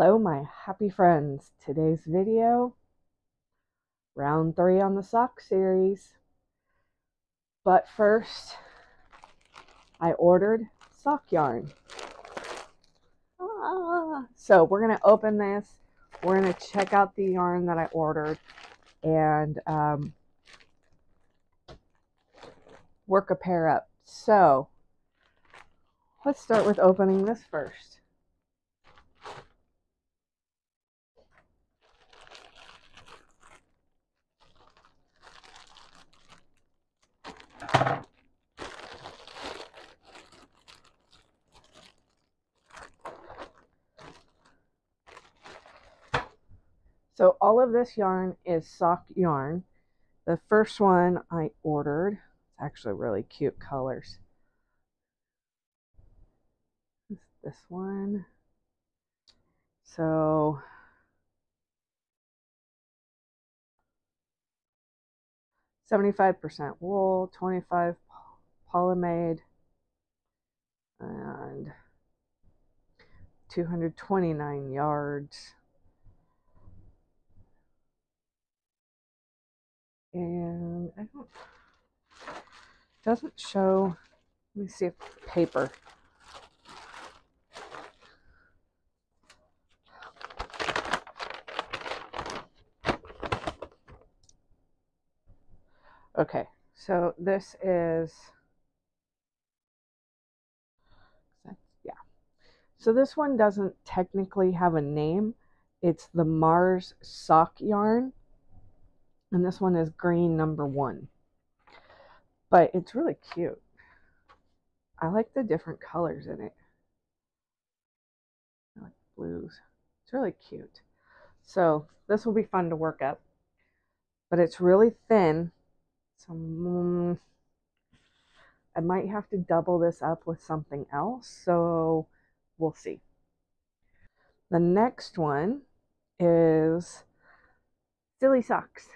Hello, my happy friends. Today's video, round 3 on the sock series. But first, I ordered sock yarn. So we're going to open this. We're going to check out the yarn that I ordered and work a pair up. So let's start with opening this first. So all of this yarn is sock yarn. The first one I ordered, it's actually really cute colors. This one. So %75 wool, 25 polyamide, and 229 yards. And I don't, doesn't show, let me see if paper. Okay, so this is, yeah. So this one doesn't technically have a name. It's the Mars sock yarn. And this one is green #1. But it's really cute. I like the different colors in it. I like blues. It's really cute. So this will be fun to work up. But it's really thin. So I might have to double this up with something else. So we'll see. The next one is silly socks.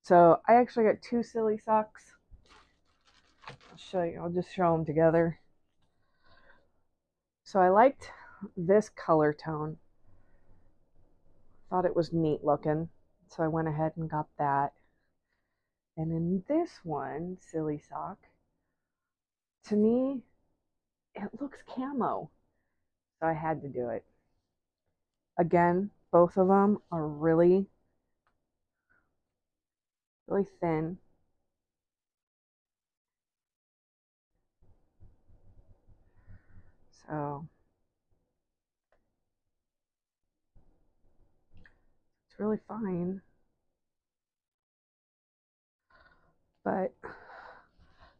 So I actually got 2 silly socks. I'll show you. I'll just show them together. So I liked this color tone. Thought it was neat looking. So I went ahead and got that. And in this one, silly sock, to me, it looks camo. So I had to do it. Again, both of them are really thin. So it's really fine. But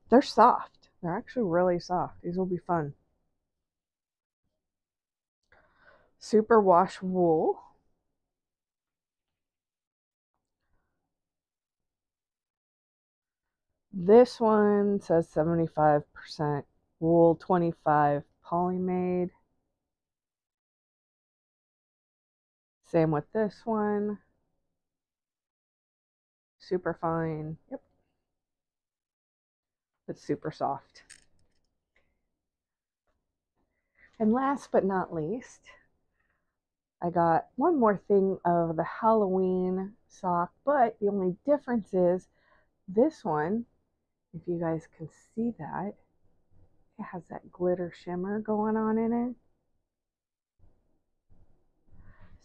they're soft. They're actually really soft. These will be fun. Superwash wool. This one says 75% wool, 25 polyamide. Same with this one. Super fine. Yep. It's super soft. And last but not least, I got one more thing of the Halloween sock, but the only difference is this one, if you guys can see that, it has that glitter shimmer going on in it.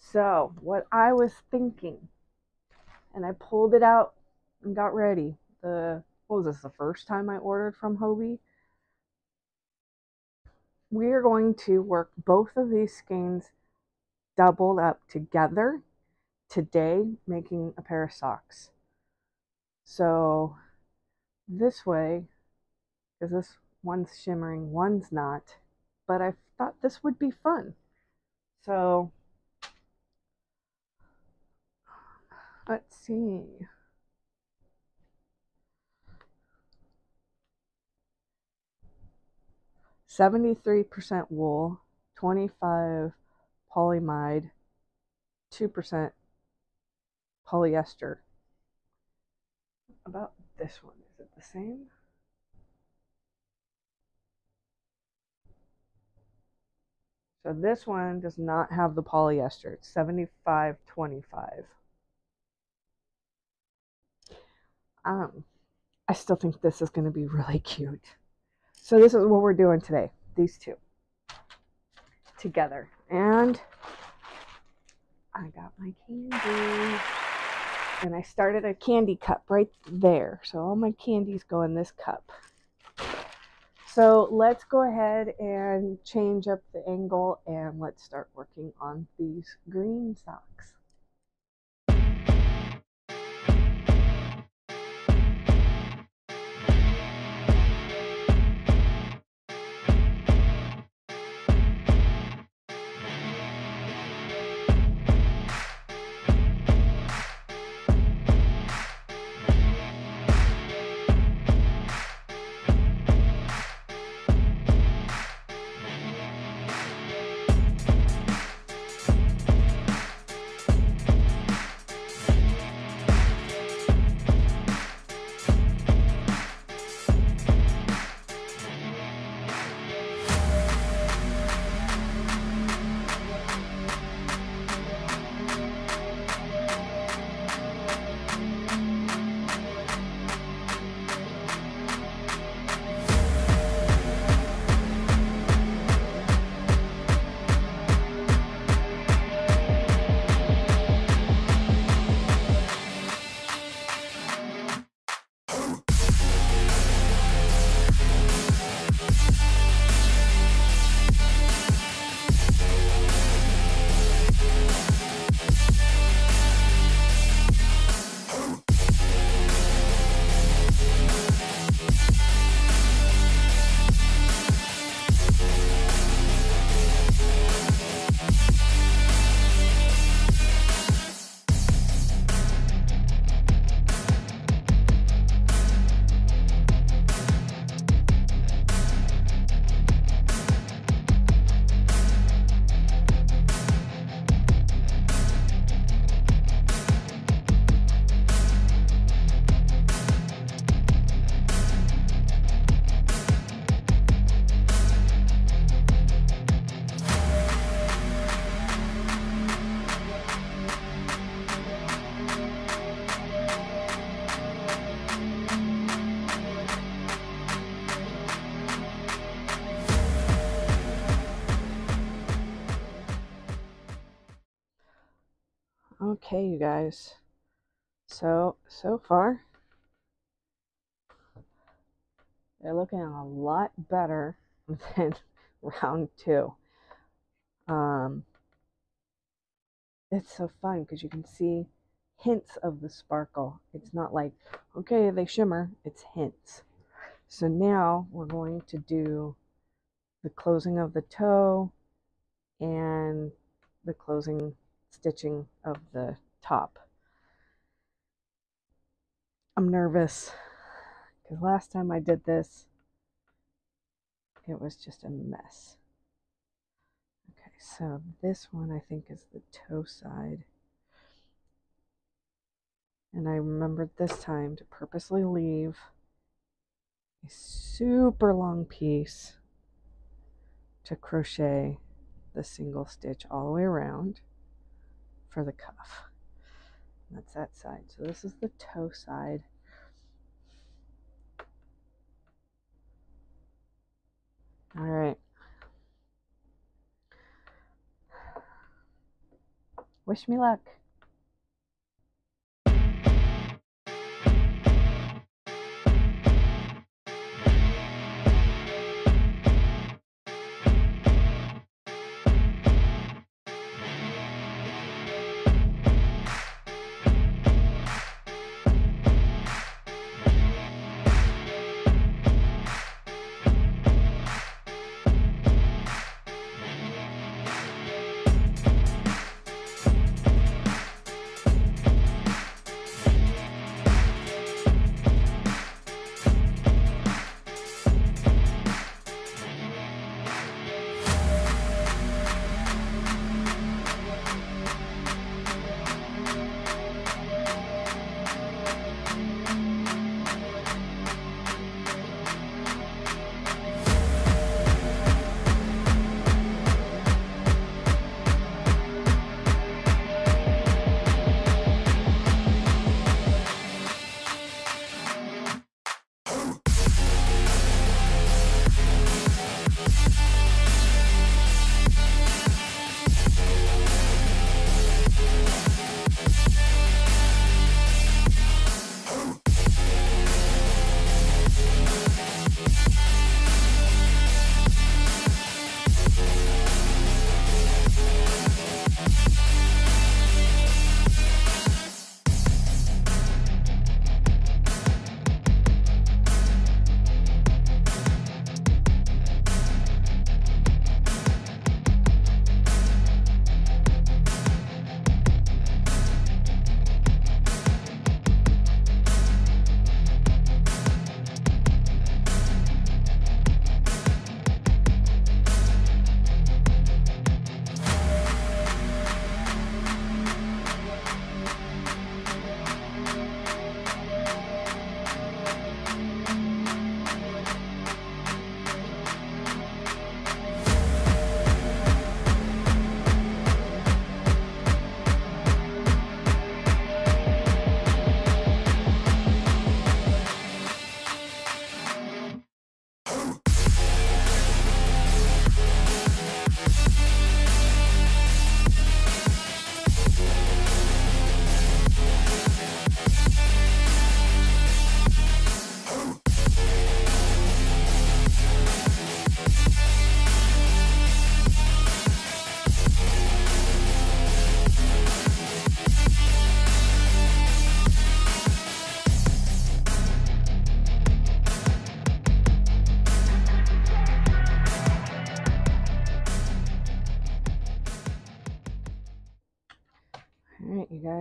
So what I was thinking, and I pulled it out and got ready. What was this, the first time I ordered from Hobbii? We are going to work both of these skeins doubled up together today, making a pair of socks. So this way, because this one's shimmering, one's not, but I thought this would be fun. So let's see. %73 wool, 25 polyamide, 2% polyester. About this one, is it the same? So this one does not have the polyester. It's 75/25. I still think this is going to be really cute. So this is what we're doing today. These two together. And I got my candy. And I started a candy cup right there. So all my candies go in this cup. So let's go ahead and change up the angle and let's start working on these green socks. Okay, you guys. So far, they're looking a lot better than round 2. It's so fun because you can see hints of the sparkle. It's not like, okay, they shimmer, it's hints. So now we're going to do the closing of the toe and the closing stitching of the top. I'm nervous because last time I did this, it was just a mess. Okay, so this one I think is the toe side. And I remembered this time to purposely leave a super long piece to crochet the single stitch all the way around for the cuff. That's that side. So this is the toe side. All right. Wish me luck.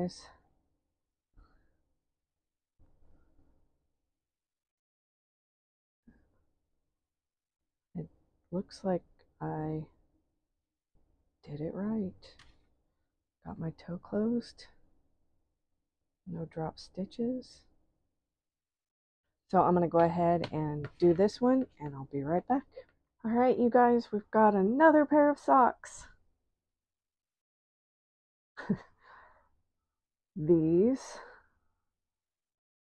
guys. It looks like I did it right. Got my toe closed. No drop stitches. So I'm going to go ahead and do this one, and I'll be right back. All right, you guys, we've got another pair of socks. These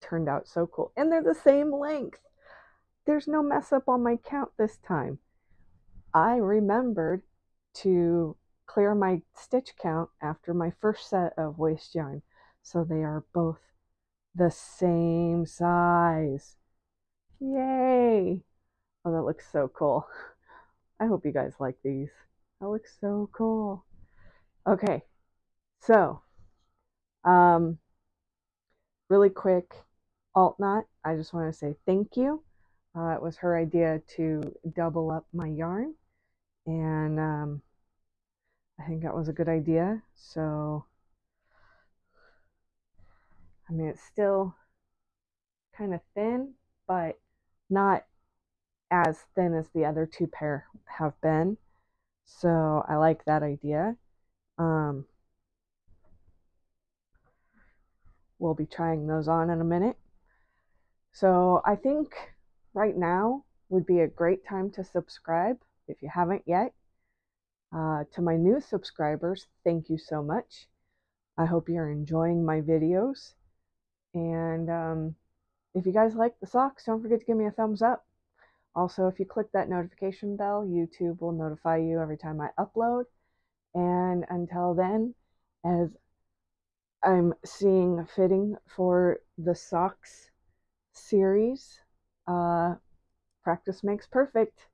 turned out so cool, and they're the same length. There's no mess up on my count this time. I remembered to clear my stitch count after my first set of waste yarn, so they are both the same size. Yay! Oh, that looks so cool. I hope you guys like these. That looks so cool. Okay, so really quick, Alt Knot, I just want to say thank you. It was her idea to double up my yarn, and I think that was a good idea. So, I mean, it's still kind of thin, but not as thin as the other two pair have been. So I like that idea. We'll be trying those on in a minute. So I think right now would be a great time to subscribe if you haven't yet. To my new subscribers, thank you so much. I hope you're enjoying my videos. And if you guys like the socks, don't forget to give me a thumbs up. Also, if you click that notification bell, YouTube will notify you every time I upload. And until then, as I'm seeing fitting for the socks series, practice makes perfect.